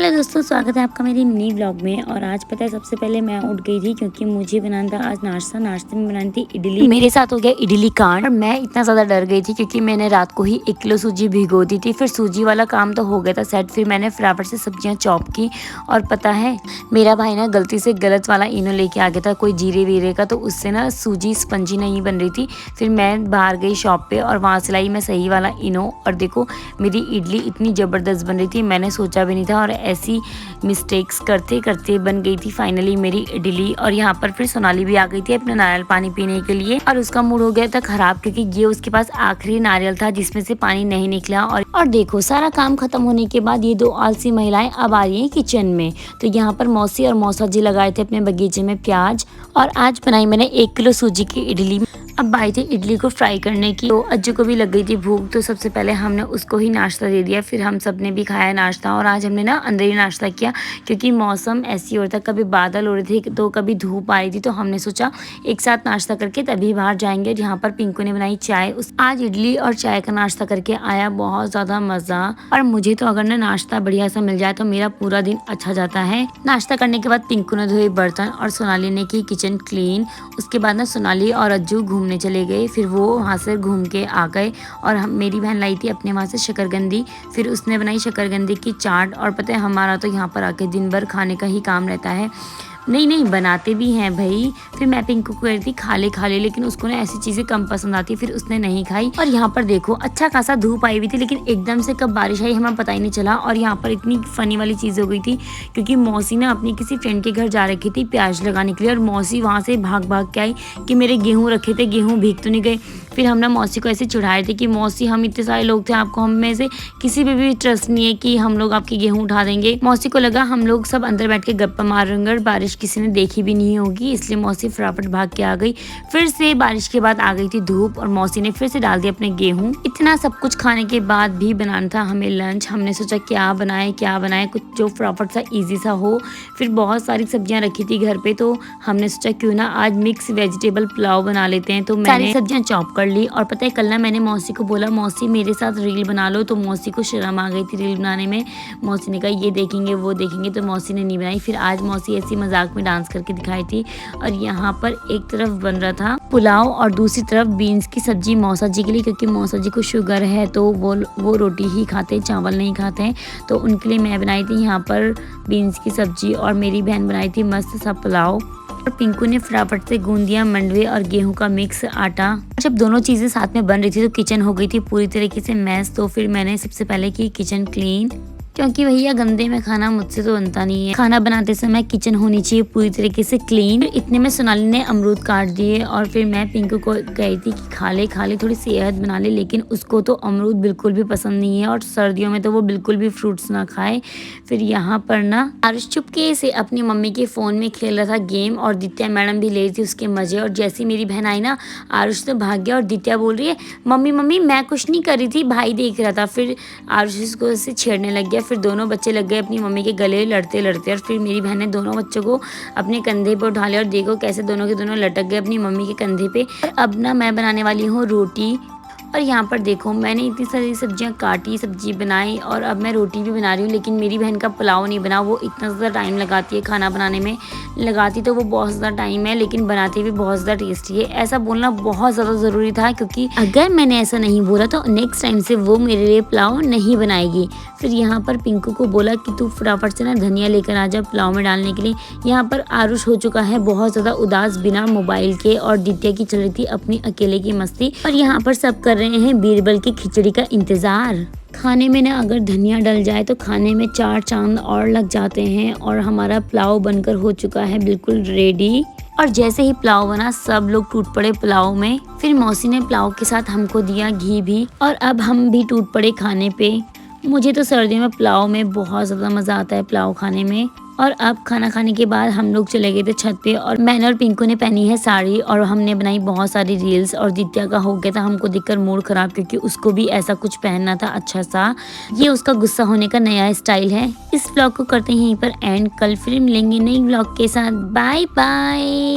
Hello दोस्तों, स्वागत है आपका मेरी मिनी ब्लॉग में। और आज पता है सबसे पहले मैं उठ गई थी क्योंकि मुझे बनाना था आज नाश्ते में बनानी थी इडली। मेरे साथ हो गया इडली कांड और मैं इतना ज़्यादा डर गई थी क्योंकि मैंने रात को ही 1 किलो सूजी भिगो दी थी। फिर सूजी वाला काम तो हो गया था सेट। फिर मैंने फटाफट से सब्जियाँ चॉप की और पता है मेरा भाई ना गलती से गलत वाला इनो लेके आ गया था, कोई जीरे वीरे का, तो उससे ना सूजी स्पंजी नहीं बन रही थी। फिर मैं बाहर गई शॉप पे और वहाँ से लाई मैं सही वाला इनो और देखो मेरी इडली इतनी ज़बरदस्त बन रही थी, मैंने सोचा भी नहीं था। और ऐसी मिस्टेक्स करते करते बन गई थी फाइनली मेरी इडली। और यहाँ पर फिर सोनाली भी आ गई थी अपना नारियल पानी पीने के लिए और उसका मूड हो गया था खराब क्योंकि ये उसके पास आखिरी नारियल था जिसमें से पानी नहीं निकला। और देखो सारा काम खत्म होने के बाद ये दो आलसी महिलाएं अब आ रही हैं किचन में। तो यहाँ पर मौसी और मौसा जी लगाए थे अपने बगीचे में प्याज और आज बनाई मैंने 1 किलो सूजी की इडली। अब आई थी इडली को फ्राई करने की, तो अज्जू को भी लग गई थी भूख, तो सबसे पहले हमने उसको ही नाश्ता दे दिया। फिर हम सब ने भी खाया नाश्ता और आज हमने ना अंदर ही नाश्ता किया क्योंकि मौसम ऐसी हो रहा था, कभी बादल हो रहे थे तो कभी धूप आ रही थी। तो हमने सोचा एक साथ नाश्ता करके तभी बाहर जाएंगे। और यहाँ पर पिंकू ने बनाई चाय। आज इडली और चाय का नाश्ता करके आया बहुत ज़्यादा मज़ा। और मुझे तो अगर ना नाश्ता बढ़िया सा मिल जाए तो मेरा पूरा दिन अच्छा जाता है। नाश्ता करने के बाद पिंकू ने धोए बर्तन और सोनाली ने की किचन क्लीन। उसके बाद ना सोनाली और अज्जू घूमने चले गए। फिर वो वहाँ से घूम के आ गए और मेरी बहन लाई थी अपने वहाँ से शकरकंदी। फिर उसने बनाई शकरकंदी की चाट। और पता है हमारा तो यहाँ पर आके दिन भर खाने का ही काम रहता है। नहीं बनाते भी हैं भाई। फिर मैं पिंकू को कह रही थी खा ले, लेकिन उसको ना ऐसी चीज़ें कम पसंद आती, फिर उसने नहीं खाई। और यहाँ पर देखो अच्छा खासा धूप आई हुई थी लेकिन एकदम से कब बारिश आई हमें पता ही नहीं चला। और यहाँ पर इतनी फनी वाली चीज़ हो गई थी क्योंकि मौसी ना अपनी किसी फ्रेंड के घर जा रखी थी प्याज लगाने के लिए और मौसी वहाँ से भाग के आई कि मेरे गेहूँ रखे थे, गेहूँ भीग तो नहीं गए। फिर हम ना मौसी को ऐसे चिढ़ाए थे कि मौसी हम इतने सारे लोग थे, आपको हम में से किसी पे भी ट्रस्ट नहीं है कि हम लोग आपके गेहूँ उठा देंगे। मौसी को लगा हम लोग सब अंदर बैठ के गप्पा मार रहे होंगे, बारिश किसी ने देखी भी नहीं होगी, इसलिए मौसी फटाफट भाग के आ गई। फिर से बारिश के बाद आ गई थी धूप और मौसी ने फिर से डाल दिया अपने गेहूँ। इतना सब कुछ खाने के बाद भी बनाना था हमें लंच। हमने सोचा क्या बनाए कुछ जो फटाफट सा ईजी सा हो। फिर बहुत सारी सब्जियां रखी थी घर पे, तो हमने सोचा क्यों ना आज मिक्स वेजिटेबल पुलाव बना लेते हैं। तो मैंने सब्जियां चॉप कर ली। और पता है कल ना मैंने मौसी को बोला मौसी मेरे साथ रील बना लो, तो मौसी को शर्म आ गई थी रील बनाने में। मौसी ने कहा ये देखेंगे वो देखेंगे, तो मौसी ने नहीं बनाई। फिर आज मौसी ऐसी मजाक में डांस करके दिखाई थी। और यहाँ पर एक तरफ बन रहा था पुलाव और दूसरी तरफ बीन्स की सब्जी मौसा जी के लिए, क्योंकि मौसा जी को शुगर है तो वो रोटी ही खाते हैं, चावल नहीं खाते हैं। तो उनके लिए मैं बनाई थी यहाँ पर बीन्स की सब्जी और मेरी बहन बनाई थी मस्त सा पुलाव। और पिंकू ने फटाफट से गूंद दिया मंडवे और गेहूं का मिक्स आटा। जब दोनों चीजें साथ में बन रही थी तो किचन हो गई थी पूरी तरीके से मैस। तो फिर मैंने सबसे पहले की किचन क्लीन, क्योंकि भैया गंदे में खाना मुझसे तो बनता नहीं है। खाना बनाते समय किचन होनी चाहिए पूरी तरीके से क्लीन। इतने में सोनाली ने अमरूद काट दिए और फिर मैं पिंकू को कही थी कि खा ले थोड़ी सेहत बना ले, लेकिन उसको तो अमरूद बिल्कुल भी पसंद नहीं है और सर्दियों में तो वो बिल्कुल भी फ्रूट्स ना खाए। फिर यहाँ पर ना आरुष चुपके से अपनी मम्मी के फ़ोन में खेल रहा था गेम और दित्या मैडम भी ले रही थी उसके मज़े। और जैसे मेरी बहन आई ना आरुष तो भाग गया और दित्या बोल रही है मम्मी मैं कुछ नहीं कर रही थी, भाई देख रहा था। फिर आरुष उसको ऐसे छेड़ने लग गया। फिर दोनों बच्चे लग गए अपनी मम्मी के गले लड़ते और फिर मेरी बहन ने दोनों बच्चों को अपने कंधे पर उठा लिया और देखो कैसे दोनों के दोनों लटक गए अपनी मम्मी के कंधे पे। अब ना मैं बनाने वाली हूँ रोटी। और यहाँ पर देखो मैंने इतनी सारी सब्जियां काटी, सब्जी बनाई और अब मैं रोटी भी बना रही हूँ। लेकिन मेरी बहन का पुलाव नहीं बना, वो इतना ज़्यादा टाइम लगाती है खाना बनाने में। लगाती तो वो बहुत ज़्यादा टाइम है लेकिन बनाती भी बहुत ज़्यादा टेस्टी है। ऐसा बोलना बहुत ज़्यादा ज़रूरी था क्योंकि अगर मैंने ऐसा नहीं बोला तो नेक्स्ट टाइम से वो मेरे लिए पुलाव नहीं बनाएगी। फिर यहाँ पर पिंकू को बोला कि तू फटाफट से ना धनिया लेकर आ जा पुलाव में डालने के लिए। यहाँ पर आरुष हो चुका है बहुत ज़्यादा उदास बिना मोबाइल के और दित्या की चल रही थी अपनी अकेले की मस्ती। और यहाँ पर सब कर रहे हैं बीरबल की खिचड़ी का इंतज़ार। खाने में ना अगर धनिया डल जाए तो खाने में 4 चांद और लग जाते हैं। और हमारा पुलाव बनकर हो चुका है बिल्कुल रेडी। और जैसे ही पुलाव बना सब लोग टूट पड़े पुलाव में। फिर मौसी ने पुलाव के साथ हमको दिया घी भी और अब हम भी टूट पड़े खाने पे। मुझे तो सर्दियों में पुलाव में बहुत ज़्यादा मज़ा आता है पुलाव खाने में। और अब खाना खाने के बाद हम लोग चले गए थे छत पे और मैंने और पिंकू ने पहनी है साड़ी और हमने बनाई बहुत सारी रील्स। और दित्या का हो गया था हमको देखकर मूड खराब क्योंकि उसको भी ऐसा कुछ पहनना था अच्छा सा। ये उसका गुस्सा होने का नया स्टाइल है। इस ब्लॉग को करते हैं यहीं पर एंड। कल फिर मिलेंगे नई ब्लॉग के साथ। Bye bye.